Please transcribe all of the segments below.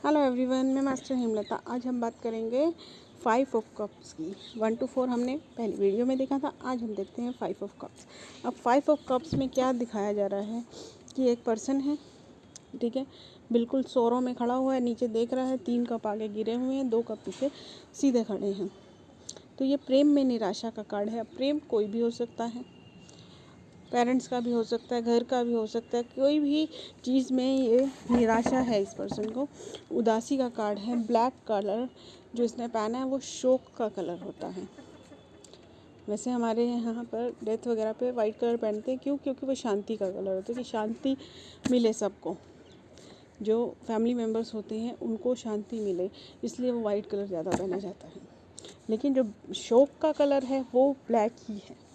Hello everyone, मैं master Hemlata. आज हम बात करेंगे 5 ऑफ कप्स की। 1 to 4 हमने पहली वीडियो में देखा था। आज हम देखते हैं 5 ऑफ कप्स। अब 5 ऑफ कप्स में क्या दिखाया जा रहा है कि एक पर्सन है, ठीक है, बिल्कुल सोरों में खड़ा हुआ है, नीचे देख रहा है, 3 कप आगे गिरे हुए हैं, 2 कप पीछे सीधे खड़े हैं। तो ये प्रेम में निराशा का कार्ड है। अब प्रेम कोई भी हो सकता है, पेरेंट्स का भी हो सकता है, घर का भी हो सकता है, कोई भी चीज़ में ये निराशा है इस पर्सन को। उदासी का कार्ड है। ब्लैक कलर जो इसने पहना है वो शोक का कलर होता है। वैसे हमारे यहाँ पर डेथ वगैरह पे वाइट कलर पहनते हैं, क्योंकि वो शांति का कलर होता है, कि शांति मिले सबको, जो फैमिली मेम्बर्स होते हैं उनको शांति मिले, इसलिए वो वाइट कलर ज़्यादा पहना जाता है। लेकिन जो शोक का कलर है वो ब्लैक ही है।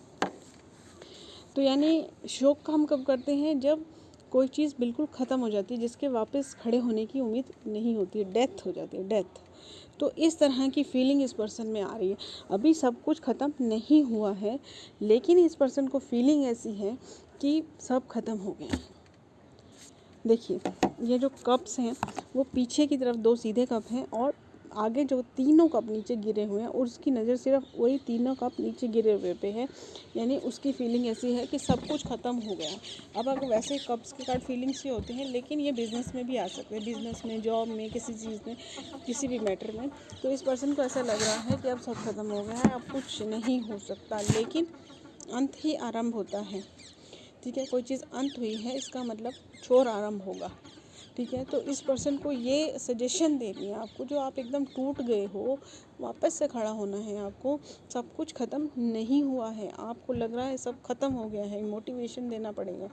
तो यानी शोक का हम कब करते हैं, जब कोई चीज़ बिल्कुल ख़त्म हो जाती है, जिसके वापस खड़े होने की उम्मीद नहीं होती है, डेथ हो जाती है, डेथ। तो इस तरह की फीलिंग इस पर्सन में आ रही है। अभी सब कुछ ख़त्म नहीं हुआ है, लेकिन इस पर्सन को फीलिंग ऐसी है कि सब ख़त्म हो गया है। देखिए, ये जो कप्स हैं वो पीछे की तरफ 2 सीधे कप हैं, और आगे जो 3 कप नीचे गिरे हुए हैं, और उसकी नज़र सिर्फ वही 3 कप नीचे गिरे हुए पे है। यानी उसकी फीलिंग ऐसी है कि सब कुछ ख़त्म हो गया है। अब अगर वैसे कप्स के कार्ड फीलिंग्स ही होते हैं, लेकिन ये बिज़नेस में भी आ सकते हैं, बिज़नेस में, जॉब में, किसी चीज़ में, किसी भी मैटर में। तो इस पर्सन को ऐसा लग रहा है कि अब सब ख़त्म हो गया है, अब कुछ नहीं हो सकता, लेकिन अंत ही आरंभ होता है। ठीक है, कोई चीज़ अंत हुई है, इसका मतलब छोर आरंभ होगा। ठीक है, तो इस पर्सन को ये सजेशन देनी है आपको, जो आप एकदम टूट गए हो, वापस से खड़ा होना है आपको। सब कुछ ख़त्म नहीं हुआ है, आपको लग रहा है सब ख़त्म हो गया है, मोटिवेशन देना पड़ेगा।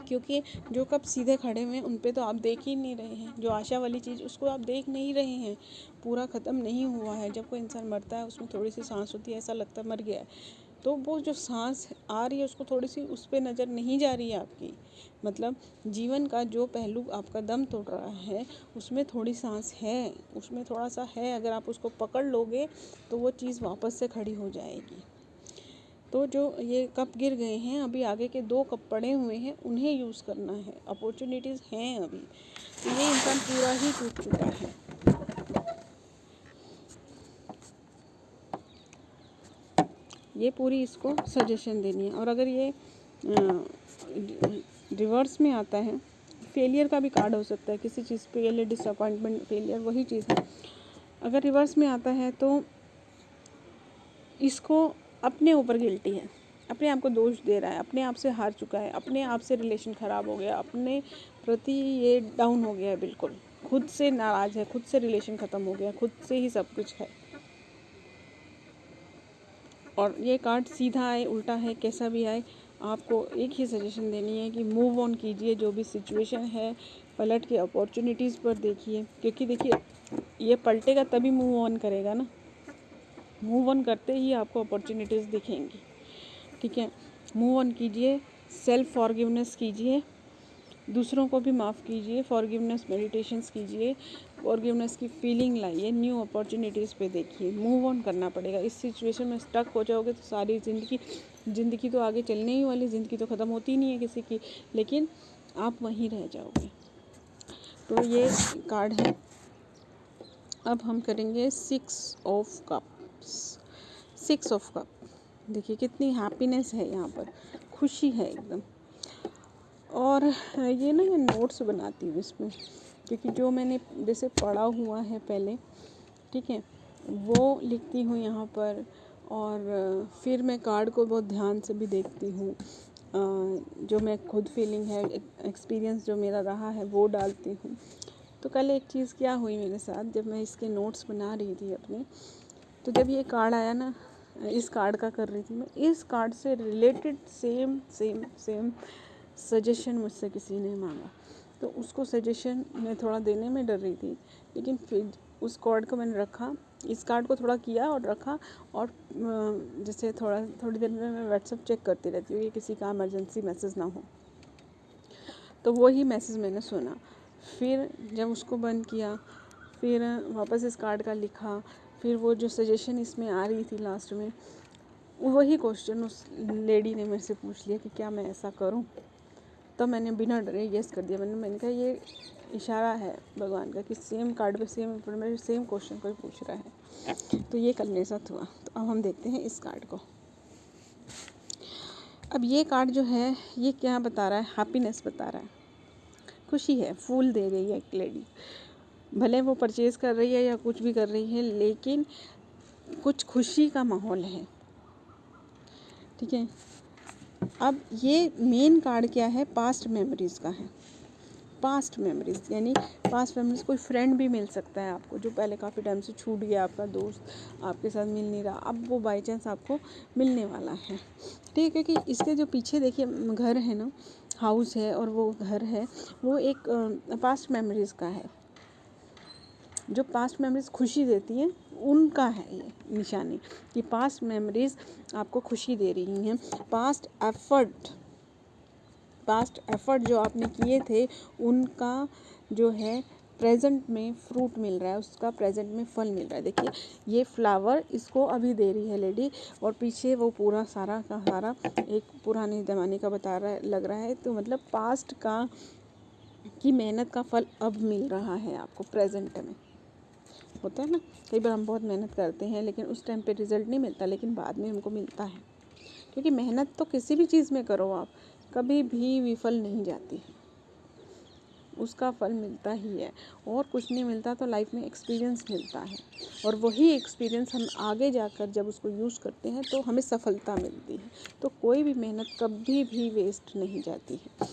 क्योंकि जो कब सीधे खड़े हुए हैं उन पे तो आप देख ही नहीं रहे हैं, जो आशा वाली चीज़ उसको आप देख नहीं रहे हैं, पूरा ख़त्म नहीं हुआ है। जब कोई इंसान मरता है उसमें थोड़ी सी सांस होती है, ऐसा लगता है मर गया है, तो वो जो सांस आ रही है उसको थोड़ी सी उस पर नज़र नहीं जा रही है आपकी। मतलब जीवन का जो पहलू आपका दम तोड़ रहा है उसमें थोड़ी सांस है, उसमें थोड़ा सा है, अगर आप उसको पकड़ लोगे तो वो चीज़ वापस से खड़ी हो जाएगी। तो जो ये कप गिर गए हैं, अभी आगे के 2 कप पड़े हुए हैं, उन्हें यूज़ करना है, अपॉर्चुनिटीज़ हैं अभी। तो ये इंसान पूरा ही टूट चुका है। ये पूरी इसको सजेशन देनी है। और अगर ये रिवर्स में आता है, फेलियर का भी कार्ड हो सकता है, किसी चीज़ पे ये डिसअपॉइंटमेंट, फेलियर वही चीज़ है। अगर रिवर्स में आता है तो इसको अपने ऊपर गिल्टी है, अपने आप को दोष दे रहा है, अपने आप से हार चुका है, अपने आप से रिलेशन ख़राब हो गया, अपने प्रति ये डाउन हो गया है, बिल्कुल खुद से नाराज़ है, खुद से रिलेशन ख़त्म हो गया, खुद से ही सब कुछ है। और ये कार्ड सीधा आए, उल्टा है, कैसा भी आए, आपको एक ही सजेशन देनी है कि मूव ऑन कीजिए। जो भी सिचुएशन है पलट के अपॉर्चुनिटीज़ पर देखिए, क्योंकि देखिए ये पलटेगा तभी मूव ऑन करेगा ना। मूव ऑन करते ही आपको अपॉर्चुनिटीज़ दिखेंगी। ठीक है, मूव ऑन कीजिए, सेल्फ फॉरगिवनेस कीजिए, दूसरों को भी माफ़ कीजिए, फॉरगिवनेस मेडिटेशंस कीजिए, फॉरगिवनेस की फीलिंग लाइए, न्यू अपॉर्चुनिटीज़ पे देखिए। मूव ऑन करना पड़ेगा। इस सिचुएशन में स्टक हो जाओगे तो सारी ज़िंदगी तो आगे चलने ही वाली, ज़िंदगी तो ख़त्म होती नहीं है किसी की, लेकिन आप वहीं रह जाओगे। तो ये कार्ड है। अब हम करेंगे 6 ऑफ कप्स। 6 ऑफ कप, देखिए कितनी हैप्पीनेस है यहाँ पर, खुशी है एकदम। और ये ना, ये नोट्स बनाती हूँ इसमें, क्योंकि जो मैंने जैसे पढ़ा हुआ है पहले, ठीक है, वो लिखती हूँ यहाँ पर। और फिर मैं कार्ड को बहुत ध्यान से भी देखती हूँ, जो मैं खुद फीलिंग है, एक्सपीरियंस जो मेरा रहा है वो डालती हूँ। तो कल एक चीज़ क्या हुई मेरे साथ, जब मैं इसके नोट्स बना रही थी अपने, तो जब ये कार्ड आया ना, इस कार्ड का कर रही थी मैं, इस कार्ड से related same same same suggestion मुझसे किसी ने मांगा, तो उसको सजेशन मैं थोड़ा देने में डर रही थी, लेकिन फिर उस कार्ड को मैंने रखा, इस कार्ड को थोड़ा किया और रखा। और जैसे थोड़ी देर में मैं व्हाट्सएप चेक करती रहती हूँ, ये किसी का इमरजेंसी मैसेज ना हो, तो वही मैसेज मैंने सुना। फिर जब उसको बंद किया, फिर वापस इस कार्ड का लिखा, फिर वो जो सजेशन इसमें आ रही थी लास्ट में, वही क्वेश्चन उस लेडी ने मेरे से पूछ लिया कि क्या मैं ऐसा करूं। तो मैंने बिना डरे येस कर दिया। मैंने कहा ये इशारा है भगवान का कि सेम कार्ड पे सेम इन्फॉर्मेशन सेम क्वेश्चन कोई पूछ रहा है। तो ये कल मेरे साथ हुआ। तो अब हम देखते हैं इस कार्ड को। अब ये कार्ड जो है ये क्या बता रहा है, हैप्पीनेस बता रहा है, खुशी है, फूल दे रही है एक लेडी। भले वो परचेज़ कर रही है या कुछ भी कर रही है, लेकिन कुछ खुशी का माहौल है, ठीक है। अब ये मेन कार्ड क्या है, पास्ट मेमोरीज़ का है। पास्ट मेमोरीज़ यानी पास्ट मेमोरीज़, कोई फ्रेंड भी मिल सकता है आपको जो पहले काफ़ी टाइम से छूट गया, आपका दोस्त आपके साथ मिल नहीं रहा, अब वो बाई चांस आपको मिलने वाला है, ठीक है। क्योंकि इसके जो पीछे देखिए घर है ना, हाउस है, और वो घर है वो एक पास्ट मेमोरीज़ का है। जो पास्ट मेमोरीज़ खुशी देती हैं उनका है ये निशानी, कि पास्ट मेमोरीज़ आपको खुशी दे रही हैं। पास्ट एफर्ट जो आपने किए थे उनका जो है प्रेजेंट में फ्रूट मिल रहा है, उसका प्रेजेंट में फल मिल रहा है। देखिए ये फ्लावर इसको अभी दे रही है लेडी, और पीछे वो पूरा सारा का सारा एक पुराने ज़माने का बता रहा है, लग रहा है। तो मतलब पास्ट का की मेहनत का फल अब मिल रहा है आपको प्रेजेंट में। होता है ना, कई बार हम बहुत मेहनत करते हैं लेकिन उस टाइम पे रिज़ल्ट नहीं मिलता, लेकिन बाद में हमको मिलता है। क्योंकि मेहनत तो किसी भी चीज़ में करो आप, कभी भी विफल नहीं जाती, उसका फल मिलता ही है। और कुछ नहीं मिलता तो लाइफ में एक्सपीरियंस मिलता है, और वही एक्सपीरियंस हम आगे जाकर जब उसको यूज़ करते हैं तो हमें सफलता मिलती है। तो कोई भी मेहनत कभी भी वेस्ट नहीं जाती है,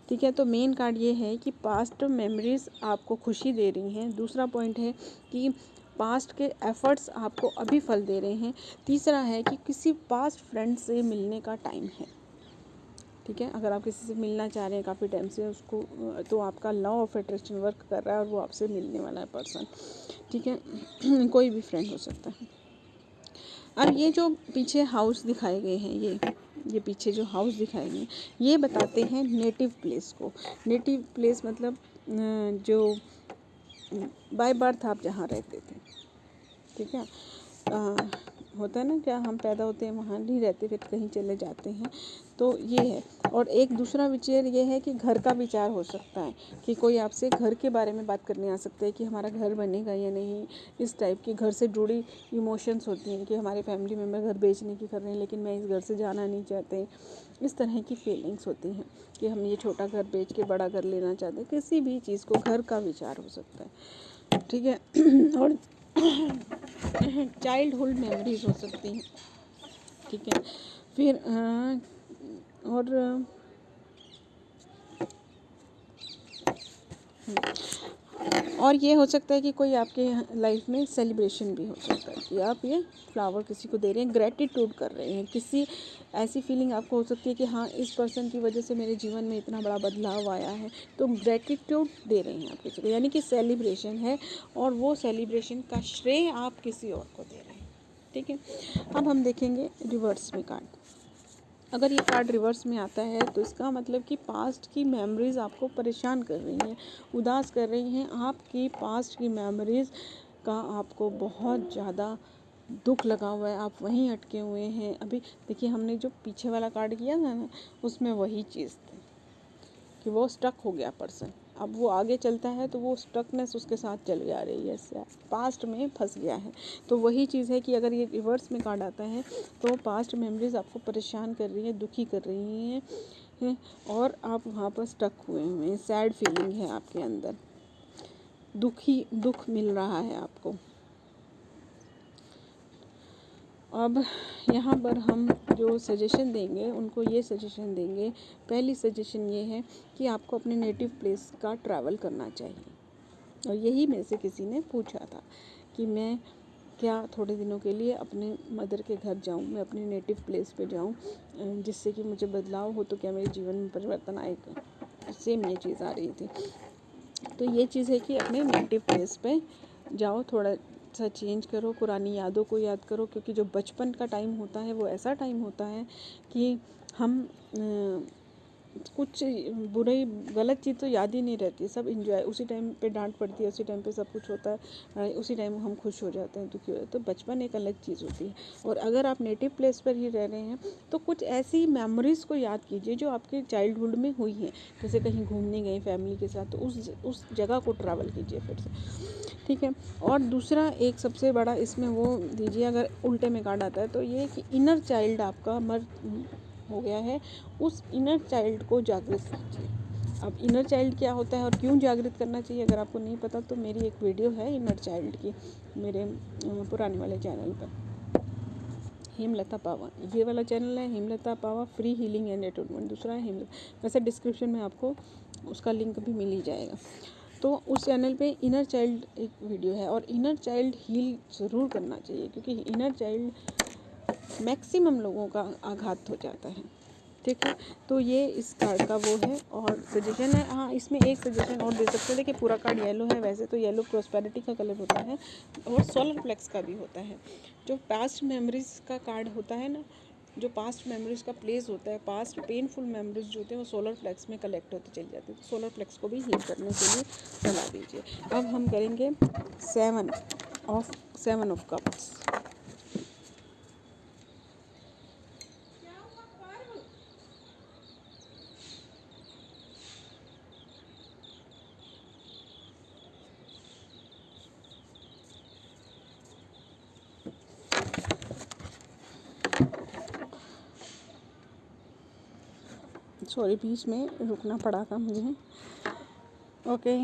ठीक है। तो मेन कार्ड ये है कि पास्ट मेमोरीज़ आपको खुशी दे रही हैं। दूसरा पॉइंट है कि पास्ट के एफ़र्ट्स आपको अभी फल दे रहे हैं। तीसरा है कि किसी पास्ट फ्रेंड से मिलने का टाइम है, ठीक है। अगर आप किसी से मिलना चाह रहे हैं काफ़ी टाइम से उसको, तो आपका लॉ ऑफ अट्रैक्शन वर्क कर रहा है और वो आपसे मिलने वाला है पर्सन, ठीक है। कोई भी फ्रेंड हो सकता है। अब ये जो पीछे हाउस दिखाए गए हैं, ये पीछे जो हाउस दिखाए गए हैं ये बताते हैं नेटिव प्लेस को। नेटिव प्लेस मतलब जो बाय बर्थ आप जहाँ रहते थे, ठीक है। होता है ना, क्या हम पैदा होते हैं वहाँ नहीं रहते, फिर कहीं चले जाते हैं, तो ये है। और एक दूसरा विचार ये है कि घर का विचार हो सकता है, कि कोई आपसे घर के बारे में बात करने आ सकता है कि हमारा घर बनेगा या नहीं। इस टाइप की घर से जुड़ी इमोशंस होती हैं कि हमारे फैमिली मेम्बर घर बेचने की कर रहे हैं लेकिन मैं इस घर से जाना नहीं चाहते। इस तरह की फीलिंग्स होती हैं कि हम ये छोटा घर बेच के बड़ा घर लेना चाहते हैं। किसी भी चीज़ को घर का विचार हो सकता है, ठीक है। और चाइल्डहुड मेमोरीज हो सकती हैं, ठीक है। फिर और ये हो सकता है कि कोई आपके लाइफ में सेलिब्रेशन भी हो सकता है कि आप ये फ्लावर किसी को दे रहे हैं, ग्रेटिट्यूड कर रहे हैं। किसी ऐसी फीलिंग आपको हो सकती है कि हाँ इस पर्सन की वजह से मेरे जीवन में इतना बड़ा बदलाव आया है, तो ग्रेटिट्यूड दे रहे हैं आप किसी को, यानी कि सेलिब्रेशन है, और वो सेलिब्रेशन का श्रेय आप किसी और को दे रहे हैं, ठीक है। अब हम देखेंगे रिवर्स में कार्ड। अगर ये कार्ड रिवर्स में आता है तो इसका मतलब कि पास्ट की मेमोरीज़ आपको परेशान कर रही हैं, उदास कर रही हैं। आपकी पास्ट की मेमोरीज़ का आपको बहुत ज़्यादा दुख लगा हुआ है, आप वहीं अटके हुए हैं। अभी देखिए हमने जो पीछे वाला कार्ड किया था ना, उसमें वही चीज़ थी कि वो स्टक हो गया पर्सन। अब वो आगे चलता है तो वो स्टकनेस उसके साथ चली आ रही है, पास्ट में फंस गया है। तो वही चीज़ है कि अगर ये रिवर्स में कार्ड आता है तो पास्ट मेमोरीज आपको परेशान कर रही हैं, दुखी कर रही हैं, और आप वहाँ पर स्टक हुए हुए हैं। सैड फीलिंग है आपके अंदर, दुख मिल रहा है आपको। अब यहाँ पर हम जो सजेशन देंगे उनको ये सजेशन देंगे, पहली सजेशन ये है कि आपको अपने नेटिव प्लेस का ट्रैवल करना चाहिए। और यही मेरे से किसी ने पूछा था कि मैं क्या थोड़े दिनों के लिए अपने मदर के घर जाऊँ, मैं अपने नेटिव प्लेस पे जाऊँ जिससे कि मुझे बदलाव हो, तो क्या मेरे जीवन में परिवर्तन आएगा। सेम ये चीज़ आ रही थी। तो ये चीज़ है कि अपने नेटिव प्लेस पे जाओ, थोड़ा सा चेंज करो, पुरानी यादों को याद करो, क्योंकि जो बचपन का टाइम होता है वो ऐसा टाइम होता है कि हम कुछ बुरी गलत चीज़ तो याद ही नहीं रहती, सब इंजॉय, उसी टाइम पे डांट पड़ती है, उसी टाइम पे सब कुछ होता है, उसी टाइम हम खुश हो जाते हैं, दुखी हो जाते हैं। तो बचपन एक अलग चीज़ होती है। और अगर आप नेटिव प्लेस पर ही रह रहे हैं तो कुछ ऐसी मेमोरीज़ को याद कीजिए जो आपके चाइल्डहुड में हुई हैं। जैसे कहीं घूमने गए फैमिली के साथ, तो उस जगह को ट्रैवल कीजिए फिर से, ठीक है। और दूसरा एक सबसे बड़ा इसमें वो दीजिए, अगर उल्टे में कार्ड आता है तो ये कि इनर चाइल्ड आपका मर हो गया है, उस इनर चाइल्ड को जागृत कीजिए। अब इनर चाइल्ड क्या होता है और क्यों जागृत करना चाहिए, अगर आपको नहीं पता तो मेरी एक वीडियो है इनर चाइल्ड की, मेरे पुराने वाले चैनल पर, हेमलता पावा, ये वाला चैनल है हेमलता पावा फ्री हीलिंग एंड एटोनमेंट, दूसरा है हेमलता, वैसे डिस्क्रिप्शन में आपको उसका लिंक भी मिल ही जाएगा। तो उस चैनल पे इनर चाइल्ड एक वीडियो है, और इनर चाइल्ड हील ज़रूर करना चाहिए, क्योंकि इनर चाइल्ड मैक्सिमम लोगों का आघात हो जाता है, ठीक है। तो ये इस कार्ड का वो है और सजेशन है। हाँ, इसमें एक सजेशन और दे सकते हैं, देखिए पूरा कार्ड येलो है, वैसे तो येलो प्रॉस्पेरिटी का कलर होता है और सोलर प्लेक्स का भी होता है। जो पास्ट मेमोरीज का कार्ड होता है ना, जो पास्ट मेमोरीज का प्लेस होता है, पास्ट पेनफुल मेमोरीज जो होते हैं वो सोलर प्लेक्स में कलेक्ट होते चले जाते हैं, तो सोलर प्लेक्स को भी हील करने के लिए सलाह दीजिए। अब हम करेंगे सेवन ऑफ कप्स। सॉरी, बीच में रुकना पड़ा था मुझे। ओके,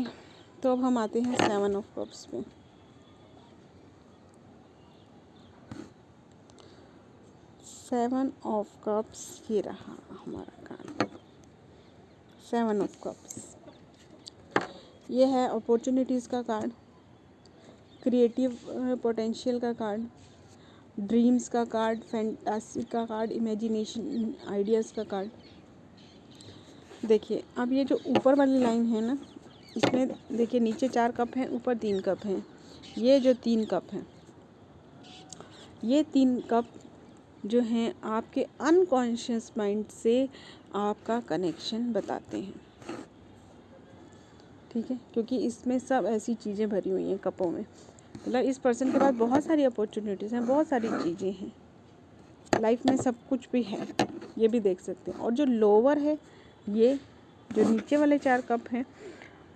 तो अब हम आते हैं 7 ऑफ कप्स पे। 7 ऑफ कप्स, ये रहा हमारा कार्ड 7 ऑफ कप्स। ये है अपॉर्चुनिटीज़ का कार्ड, क्रिएटिव पोटेंशियल का कार्ड, ड्रीम्स का कार्ड, फैंटासी का कार्ड, इमेजिनेशन आइडियाज़ का कार्ड। देखिए अब ये जो ऊपर वाली लाइन है ना, इसमें देखिए नीचे 4 कप हैं, ऊपर 3 कप हैं। ये जो 3 कप हैं, ये 3 कप जो हैं आपके अनकॉन्शियस माइंड से आपका कनेक्शन बताते हैं, ठीक है। क्योंकि इसमें सब ऐसी चीज़ें भरी हुई हैं कपों में, मतलब इस पर्सन के पास बहुत सारी अपॉर्चुनिटीज़ हैं, बहुत सारी चीज़ें हैं लाइफ में, सब कुछ भी है, ये भी देख सकते हैं। और जो लोअर है, ये जो नीचे वाले 4 कप हैं,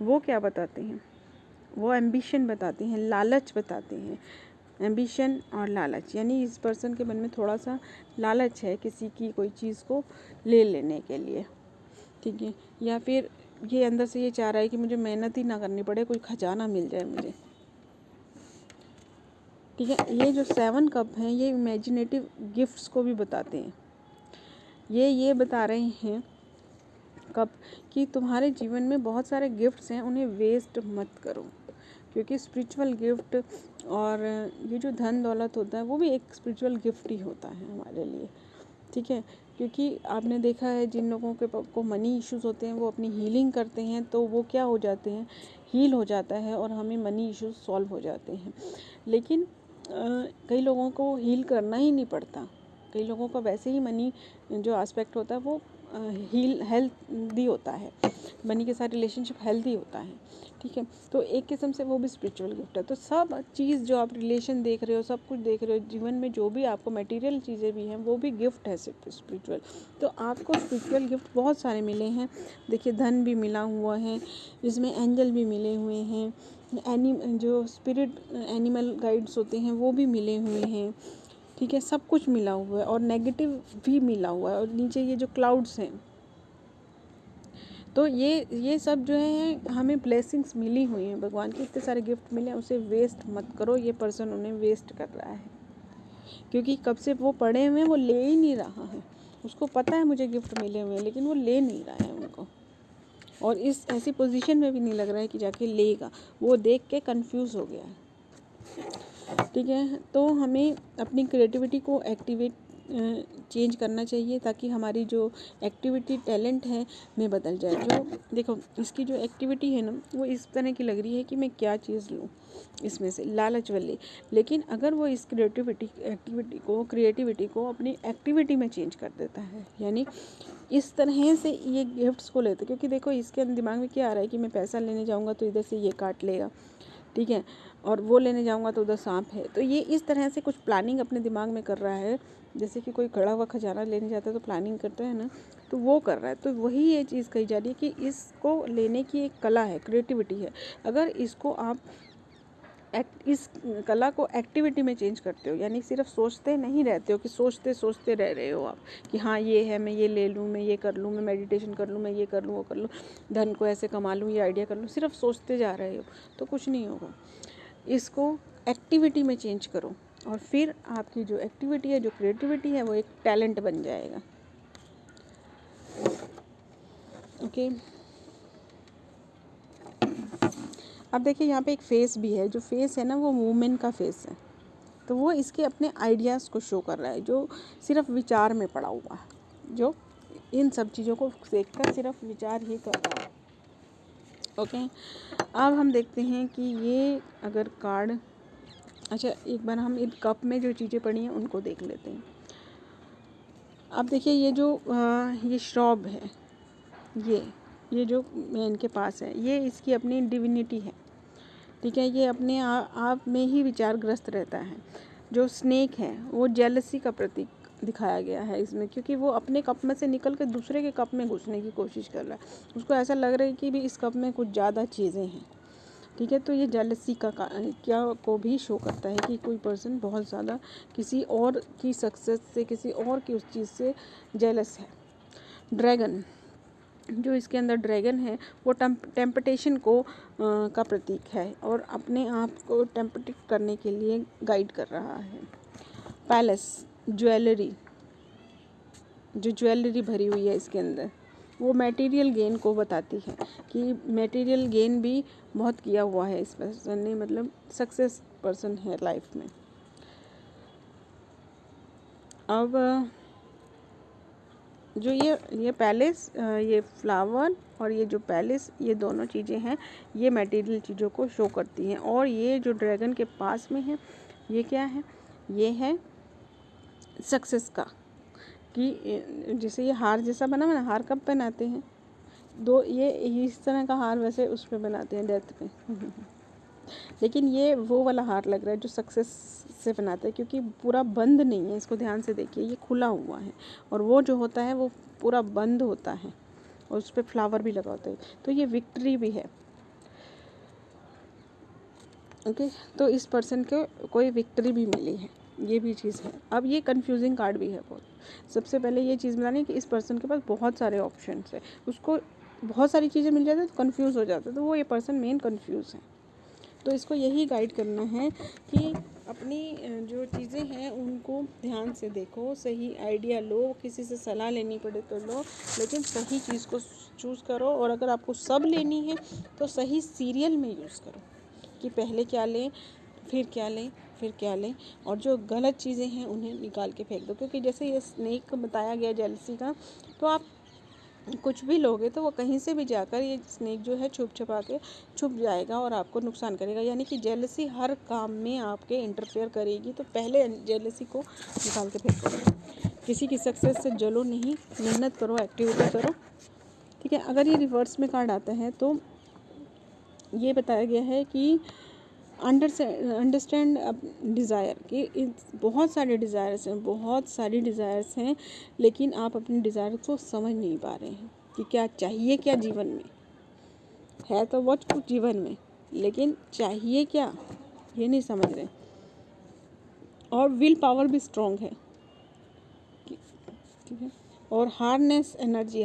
वो क्या बताते हैं, वो एम्बिशन बताते हैं, लालच बताते हैं। एम्बिशन और लालच, यानी इस पर्सन के मन में थोड़ा सा लालच है किसी की कोई चीज़ को ले लेने के लिए, ठीक है। या फिर ये अंदर से ये चाह रहा है कि मुझे मेहनत ही ना करनी पड़े, कोई खजाना मिल जाए मुझे, ठीक है। ये जो 7 कप हैं, ये इमेजिनेटिव गिफ्ट्स को भी बताते हैं। ये बता रहे हैं कप कि तुम्हारे जीवन में बहुत सारे गिफ्ट्स हैं, उन्हें वेस्ट मत करो, क्योंकि स्पिरिचुअल गिफ्ट और ये जो धन दौलत होता है वो भी एक स्पिरिचुअल गिफ्ट ही होता है हमारे लिए, ठीक है। क्योंकि आपने देखा है जिन लोगों के को मनी इश्यूज़ होते हैं वो अपनी हीलिंग करते हैं तो वो क्या हो जाते हैं, हील हो जाता है और हमें मनी इश्यूज़ सॉल्व हो जाते हैं। लेकिन कई लोगों को हील करना ही नहीं पड़ता, कई लोगों का वैसे ही मनी जो एस्पेक्ट होता है वो हेल्दी होता है, मनी के साथ रिलेशनशिप हेल्दी होता है, ठीक है। तो एक किस्म से वो भी स्पिरिचुअल गिफ्ट है। तो सब चीज़ जो आप रिलेशन देख रहे हो, सब कुछ देख रहे हो जीवन में, जो भी आपको मटेरियल चीज़ें भी हैं वो भी गिफ्ट है सिर्फ स्पिरिचुअल। तो आपको स्पिरिचुअल गिफ्ट बहुत सारे मिले हैं। देखिए धन भी मिला हुआ है, इसमें एंजल भी मिले हुए हैं, जो स्पिरिट एनिमल गाइड्स होते हैं वो भी मिले हुए हैं, ठीक है। सब कुछ मिला हुआ है और नेगेटिव भी मिला हुआ है। और नीचे ये जो क्लाउड्स हैं, तो ये सब जो है हमें ब्लेसिंग्स मिली हुई हैं, भगवान के इतने सारे गिफ्ट मिले हैं, उसे वेस्ट मत करो। ये पर्सन उन्हें वेस्ट कर रहा है, क्योंकि कब से वो पड़े हुए हैं, वो ले ही नहीं रहा है। उसको पता है मुझे गिफ्ट मिले हुए हैं, लेकिन वो ले नहीं रहा है उनको, और इस ऐसी पोजीशन में भी नहीं लग रहा है कि जाके लेगा, वो देख के कंफ्यूज हो गया है, ठीक है। तो हमें अपनी क्रिएटिविटी को एक्टिवेट चेंज करना चाहिए ताकि हमारी जो एक्टिविटी टैलेंट है में बदल जाए। जो देखो इसकी जो एक्टिविटी है ना वो इस तरह की लग रही है कि मैं क्या चीज़ लूँ इसमें से, लालच वाली। लेकिन अगर वो इस क्रिएटिविटी को अपनी एक्टिविटी में चेंज कर देता है, यानी इस तरह से ये गिफ्ट्स को लेते, क्योंकि देखो इसके दिमाग में क्या आ रहा है कि मैं पैसा लेने जाऊँगा तो इधर से ये काट लेगा, ठीक है, और वो लेने जाऊँगा तो उधर सांप है। तो ये इस तरह से कुछ प्लानिंग अपने दिमाग में कर रहा है, जैसे कि कोई खड़ा हुआ खजाना लेने जाता है तो प्लानिंग करता है ना, तो वो कर रहा है। तो वही ये चीज़ कही जा रही है कि इसको लेने की एक कला है, क्रिएटिविटी है। अगर इसको आप इस कला को एक्टिविटी में चेंज करते हो, यानी सिर्फ सोचते नहीं रहते हो कि सोचते सोचते रह रहे हो आप कि हाँ ये है, मैं ये ले लूँ, मैं ये कर लूँ, मैं मेडिटेशन कर लूँ, मैं ये कर लूँ, वो कर लूँ, धन को ऐसे कमा लूँ, ये आइडिया कर लूँ, सिर्फ सोचते जा रहे हो तो कुछ नहीं होगा। इसको एक्टिविटी में चेंज करो और फिर आपकी जो एक्टिविटी है, जो क्रिएटिविटी है, वो एक टैलेंट बन जाएगा। ओके, अब देखिए यहाँ पे एक फेस भी है, जो फेस है ना वो वुमेन का फेस है, तो वो इसके अपने आइडियाज़ को शो कर रहा है, जो सिर्फ विचार में पड़ा हुआ है, जो इन सब चीज़ों को देखकर सिर्फ विचार ही कर रहा है। ओके, अब हम देखते हैं कि ये अगर कार्ड, अच्छा एक बार हम इन कप में जो चीज़ें पड़ी हैं उनको देख लेते हैं। अब देखिए ये जो ये श्रॉब है, ये जो इनके पास है, ये इसकी अपनी डिविनिटी है, ठीक है, ये अपने आप में ही विचारग्रस्त रहता है। जो स्नेक है वो जेलसी का प्रतीक दिखाया गया है इसमें, क्योंकि वो अपने कप में से निकल के दूसरे के कप में घुसने की कोशिश कर रहा है। उसको ऐसा लग रहा है कि भी इस कप में कुछ ज़्यादा चीज़ें हैं, ठीक है। तो ये जेलसी का क्या को भी शो करता है कि कोई पर्सन बहुत ज़्यादा किसी और की सक्सेस से, किसी और की उस चीज़ से जेलस है। ड्रैगन, जो इसके अंदर ड्रैगन है वो टेम्पटेशन को का प्रतीक है और अपने आप को टेम्पटेट करने के लिए गाइड कर रहा है। पैलेस, ज्वेलरी, जो ज्वेलरी भरी हुई है इसके अंदर, वो मटेरियल गेन को बताती है कि मटेरियल गेन भी बहुत किया हुआ है इस पर्सन ने, मतलब सक्सेस पर्सन है लाइफ में। अब जो ये पैलेस, ये फ्लावर और ये जो पैलेस, ये दोनों चीज़ें हैं, ये मटेरियल चीज़ों को शो करती हैं। और ये जो ड्रैगन के पास में है, ये क्या है, ये है सक्सेस का, कि जैसे ये हार जैसा बना हुआ ना, हार कब पहनाते हैं, दो ये इस तरह का हार वैसे उस पे बनाते हैं डेथ पे लेकिन ये वो वाला हार लग रहा है जो सक्सेस से बनाते हैं, क्योंकि पूरा बंद नहीं है, इसको ध्यान से देखिए, ये खुला हुआ है और वो जो होता है वो पूरा बंद होता है और उस पर फ्लावर भी लगा होता है, तो ये विक्ट्री भी है। ओके, तो इस पर्सन को कोई विक्ट्री भी मिली है, ये भी चीज़ है। अब ये कंफ्यूजिंग कार्ड भी है बहुत। सबसे पहले ये चीज़ बतानी है कि इस पर्सन के पास बहुत सारे ऑप्शंस है, उसको बहुत सारी चीज़ें मिल जाती है तो कन्फ्यूज़ हो जाता है, तो वो ये पर्सन मेन कन्फ्यूज़ है। तो इसको यही गाइड करना है कि अपनी जो चीज़ें हैं उनको ध्यान से देखो, सही आइडिया लो, किसी से सलाह लेनी पड़े तो लो, लेकिन सही चीज़ को चूज़ करो। और अगर आपको सब लेनी है तो सही सीरियल में यूज़ करो कि पहले क्या लें, फिर क्या लें, फिर क्या लें, और जो गलत चीज़ें हैं उन्हें निकाल के फेंक दो। क्योंकि जैसे ये स्नेक बताया गया जेलसी का, तो आप कुछ भी लोगे तो वो कहीं से भी जाकर ये स्नेक जो है छुपा के छुप जाएगा और आपको नुकसान करेगा। यानी कि जेलसी हर काम में आपके इंटरफेयर करेगी, तो पहले जेलसी को निकाल के फेंको। किसी की सक्सेस से जलो नहीं, मेहनत करो, एक्टिविटी करो, ठीक है। अगर ये रिवर्स में कार्ड आता है तो ये बताया गया है कि अंडरस्टैंड डिज़ायर, कि बहुत सारे डिज़ायर्स हैं, बहुत सारी डिज़ायर्स हैं, लेकिन आप अपने डिज़ायर को समझ नहीं पा रहे हैं कि क्या चाहिए, क्या जीवन में है तो बहुत कुछ जीवन में, लेकिन चाहिए क्या ये नहीं समझ रहे। और विल पावर भी स्ट्रॉन्ग है, ठीक है। और हार्नेस एनर्जी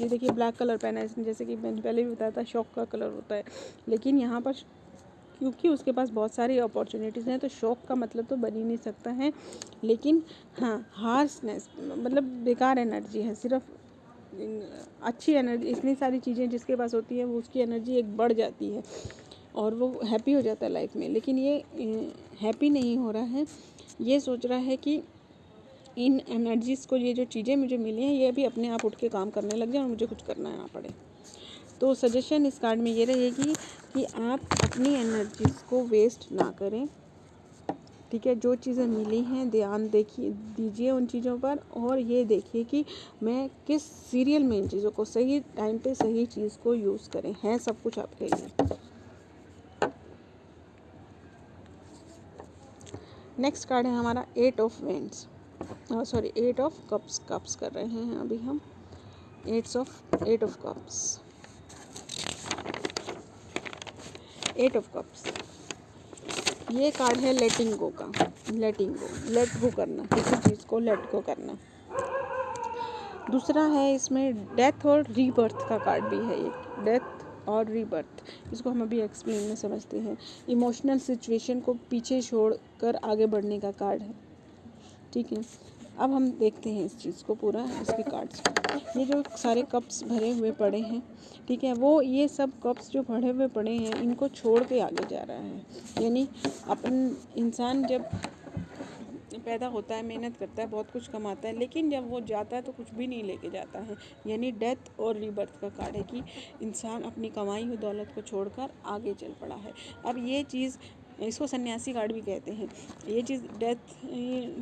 देखिए, ब्लैक कलर पहना है इसने, जैसे कि मैंने पहले भी बताया था शौक का कलर होता है, लेकिन यहाँ पर क्योंकि उसके पास बहुत सारी अपॉर्चुनिटीज़ हैं तो शौक का मतलब तो बन ही नहीं सकता है। लेकिन हाँ, हार्सनेस मतलब बेकार एनर्जी है, सिर्फ अच्छी एनर्जी, इतनी सारी चीज़ें जिसके पास होती है वो उसकी एनर्जी एक बढ़ जाती है और वो हैप्पी हो जाता है लाइफ में। लेकिन ये हैप्पी नहीं हो रहा है, ये सोच रहा है कि इन एनर्जीज़ को, ये जो चीज़ें मुझे मिली हैं, ये भी अपने आप उठ के काम करने लग जाए और मुझे कुछ करना ना पड़े। तो सजेशन इस कार्ड में ये रहेगी कि आप अपनी एनर्जीज़ को वेस्ट ना करें, ठीक है। जो चीज़ें मिली हैं ध्यान दीजिए उन चीज़ों पर, और ये देखिए कि मैं किस सीरियल में इन चीज़ों को सही टाइम पे सही चीज़ को यूज़ करें, है सब कुछ आपके लिए। नेक्स्ट कार्ड है हमारा 8 of vends, sorry 8 of cups कर रहे हैं अभी हम। 8 ऑफ कप्स, 8 ऑफ कप्स, ये कार्ड है लेटिंग गो का। लेट गो करना, किसी चीज़ को लेट गो करना। दूसरा है इसमें डेथ और रीबर्थ का कार्ड भी है, ये डेथ और रीबर्थ, इसको हम अभी एक्सप्लेन में समझते हैं। इमोशनल सिचुएशन को पीछे छोड़कर आगे बढ़ने का कार्ड है, ठीक है। अब हम देखते हैं इस चीज़ को पूरा, इसके कार्ड्स को। ये जो सारे कप्स भरे हुए पड़े हैं, ठीक है, वो ये सब कप्स जो भरे हुए पड़े हैं, इनको छोड़ के आगे जा रहा है। यानी अपन इंसान जब पैदा होता है, मेहनत करता है, बहुत कुछ कमाता है, लेकिन जब वो जाता है तो कुछ भी नहीं लेके जाता है। यानी डेथ और रीबर्थ का कार्ड है कि इंसान अपनी कमाई हुई दौलत को छोड़कर आगे चल पड़ा है। अब ये चीज़, इसको सन्यासी कार्ड भी कहते हैं। ये चीज़ डेथ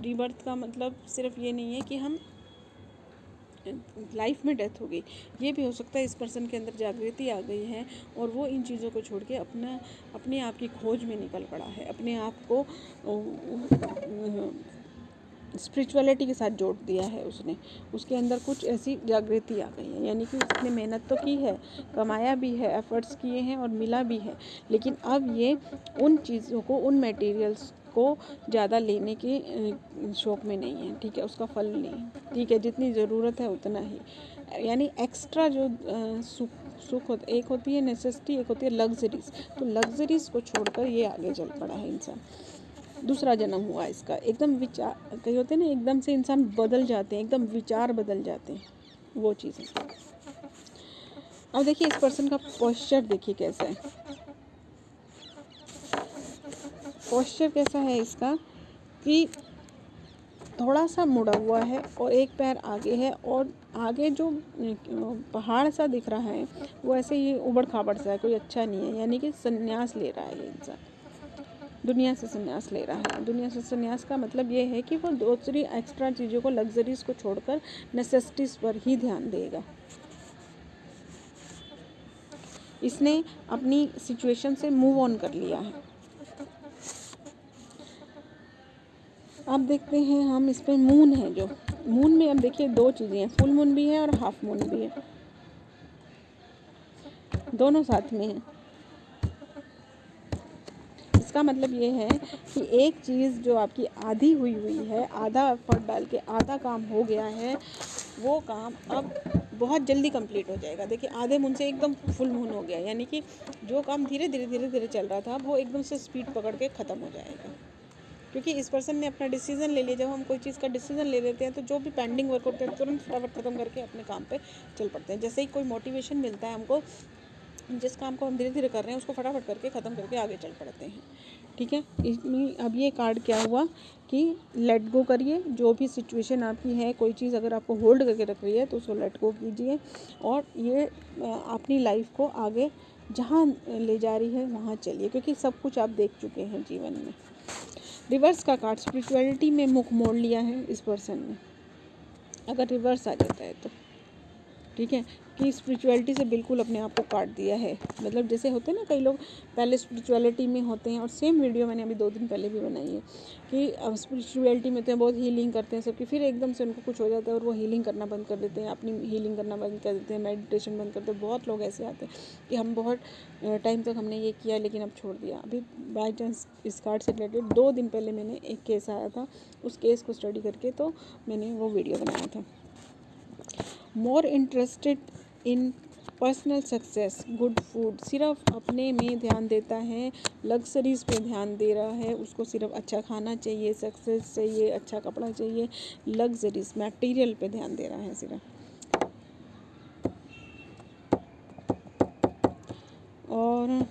रीबर्थ का मतलब सिर्फ ये नहीं है कि हम लाइफ में डेथ हो गई, ये भी हो सकता है इस पर्सन के अंदर जागृति आ गई है और वो इन चीज़ों को छोड़ के अपने आप की खोज में निकल पड़ा है, अपने आप को स्पिरिचुअलिटी के साथ जोड़ दिया है उसने। उसके अंदर कुछ ऐसी जागृति आ गई है, यानी कि उसने मेहनत तो की है, कमाया भी है, एफर्ट्स किए हैं और मिला भी है, लेकिन अब ये उन चीज़ों को, उन मटेरियल्स को ज़्यादा लेने के शौक़ में नहीं है, ठीक है। उसका फल नहीं, ठीक है, जितनी ज़रूरत है उतना ही। यानी एक्स्ट्रा जो सुख होता, एक होती है नेसेसिटी, एक होती है लग्जरीज। तो लग्जरीज को छोड़कर ये आगे चल पड़ा है इंसान। दूसरा जन्म हुआ इसका। एकदम विचार, कई होते हैं ना, एकदम से इंसान बदल जाते हैं, एकदम विचार बदल जाते हैं, वो चीज़ें। अब देखिए इस पर्सन का पोस्चर देखिए कैसा है। पोस्चर कैसा है इसका कि थोड़ा सा मुड़ा हुआ है और एक पैर आगे है, और आगे जो पहाड़ सा दिख रहा है वो ऐसे ही उबड़ खाबड़ सा है, कोई अच्छा नहीं है। यानी कि संन्यास ले रहा है ये इंसान, दुनिया से संन्यास ले रहा है। दुनिया से संन्यास का मतलब ये है कि वो दूसरी एक्स्ट्रा चीज़ों को, लग्जरीज को छोड़कर नेसेसिटीज़ पर ही ध्यान देगा। इसने अपनी सिचुएशन से मूव ऑन कर लिया है। अब देखते हैं हम इस पर मून है, जो मून में अब देखिए दो चीज़ें हैं, फुल मून भी है और हाफ मून भी है, दोनों साथ में है। इसका मतलब ये है कि एक चीज़ जो आपकी आधी हुई है, आधा एफर्ट डाल के आधा काम हो गया है, वो काम अब बहुत जल्दी कंप्लीट हो जाएगा। देखिए आधे मून से एकदम फुल मून हो गया, यानी कि जो काम धीरे धीरे चल रहा था वो एकदम से स्पीड पकड़ के ख़त्म हो जाएगा, क्योंकि इस पर्सन ने अपना डिसीजन ले लिया। जब हम कोई चीज़ का डिसीजन ले लेते हैं तो जो भी पेंडिंग वर्क होते हैं तुरंत फटाफट ख़त्म करके अपने काम पे चल पड़ते हैं। जैसे ही कोई मोटिवेशन मिलता है हमको, जिस काम को हम धीरे धीरे कर रहे हैं उसको फटाफट करके ख़त्म करके आगे चल पड़ते हैं, ठीक है। इसमें अब ये कार्ड क्या हुआ कि लेट गो करिए। जो भी सिचुएशन आपकी है, कोई चीज़ अगर आपको होल्ड करके रख रही है तो उसको लेट गो कीजिए, और ये अपनी लाइफ को आगे जहाँ ले जा रही है वहाँ चलिए, क्योंकि सब कुछ आप देख चुके हैं जीवन में। रिवर्स का कार्ड, स्पिरिचुअलिटी में मुख मोड़ लिया है इस पर्सन ने, अगर रिवर्स आ जाता है तो, ठीक है, कि स्पिरिचुअलिटी से बिल्कुल अपने आप को काट दिया है। मतलब जैसे होते हैं ना, कई लोग पहले स्पिरिचुअलिटी में होते हैं, और सेम वीडियो मैंने अभी 2 दिन पहले भी बनाई है कि अब स्पिरिचुअलिटी में होते हैं, बहुत हीलिंग करते हैं सबकी, फिर एकदम से उनको कुछ हो जाता है और वो हीलिंग करना बंद कर देते हैं, अपनी हीलिंग करना बंद कर देते हैं, मेडिटेशन बंद करते हैं। बहुत लोग ऐसे आते हैं कि हम बहुत टाइम तक हमने ये किया लेकिन अब छोड़ दिया। अभी बाई चांस इस कार्ड से रिलेटेड 2 दिन पहले मैंने एक केस आया था, उस केस को स्टडी करके तो मैंने वो वीडियो बनाया था। More interested in personal success, good food, सिर्फ अपने में ध्यान देता है, लग्जरीज पे ध्यान दे रहा है। उसको सिर्फ अच्छा खाना चाहिए, सक्सेस चाहिए, अच्छा कपड़ा चाहिए, लग्जरीज मटेरियल पे ध्यान दे रहा है सिर्फ। और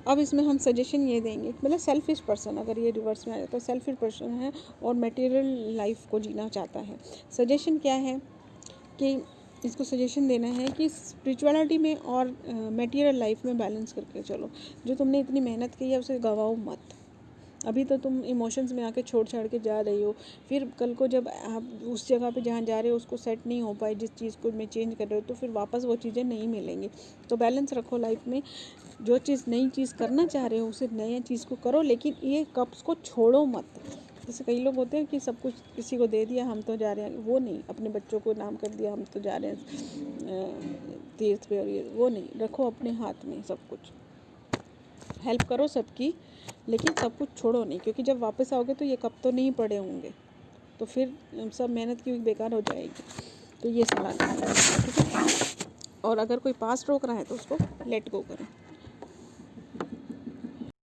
अब इसमें हम सजेशन ये देंगे, मतलब सेल्फिश पर्सन, अगर ये रिवर्स में आ जाए तो सेल्फिश पर्सन है और मटेरियल लाइफ को जीना चाहता है। सजेशन क्या है कि इसको सजेशन देना है कि स्पिरिचुअलिटी में और मटेरियल लाइफ में बैलेंस करके चलो। जो तुमने इतनी मेहनत की है उसे गवाओ मत। अभी तो तुम इमोशंस में आके छोड़ छाड़ के जा रही हो, फिर कल को जब आप उस जगह पे जहाँ जा रहे हो उसको सेट नहीं हो पाए, जिस चीज़ को में चेंज कर रहे हो, तो फिर वापस वो चीज़ें नहीं मिलेंगी। तो बैलेंस रखो लाइफ में। जो चीज़ नई चीज़ करना चाह रहे हो उसे नया चीज़ को करो, लेकिन ये कप्स को छोड़ो मत। जैसे कई लोग होते हैं कि सब कुछ किसी को दे दिया हम तो जा रहे हैं, वो नहीं। अपने बच्चों को नाम कर दिया हम तो जा रहे हैं तीर्थ पे, और ये वो नहीं। रखो अपने हाथ में सब कुछ, हेल्प करो सबकी, लेकिन सब कुछ छोड़ो नहीं, क्योंकि जब वापस आओगे तो ये कप तो नहीं पड़े होंगे, तो फिर सब मेहनत की बेकार हो जाएगी। तो ये सलाह है, ठीक है। और अगर कोई पास रोक रहा है तो उसको लेट गो करो।